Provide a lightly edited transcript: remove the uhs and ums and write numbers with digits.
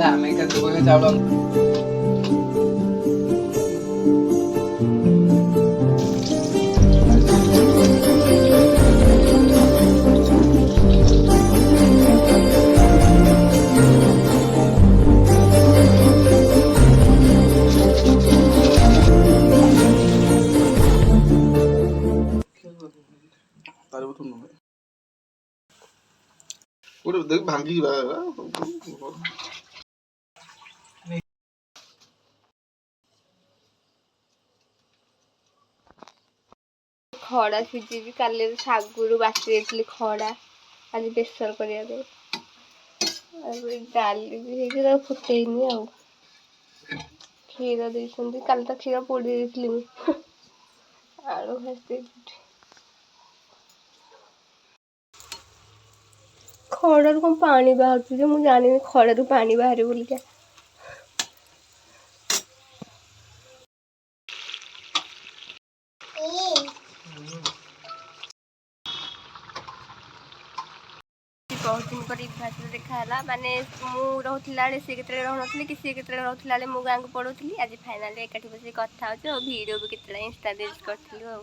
ଆମେ ଏକା ଚାଉଳ ଗୋଟେ ଦେখ ଭାଙ୍ଗି ଯିବା ଖଡ଼ା ସିଝିଛି କାଲି ଶାଗୁରୁ ବାଟି ଦେଇଥିଲି ଖଡ଼ା ଆଜି ବେସର କରିବା ପାଇଁ ଆଉ ଡାଲି ବି ହେଇଛି ତାକୁ ଫୁଟେଇନି ଆଉ କ୍ଷୀର ଦେଇଛନ୍ତି କାଲି ତ କ୍ଷୀର ପୋଡ଼ି ଦେଇଥିଲି ମୁଁ ଆଳୁ ଭାଜି ଦେଇଛି ଖଡ଼ାରୁ କଣ ପାଣି ବାହାରୁଛି ଯେ ମୁଁ ଜାଣିନି ଖଡ଼ାରୁ ପାଣି ବାହାରେ ବୋଲିକା बहुत दिन पर इतिहास देखा है माने मु रोला सी केत रौनଥିଲି कि सी केत रोला मु गाँ को पढ़ुली आज फाइनाली एकाठी बस कथा हो भिडियो भी केत इंस्टा रील्स करूँ।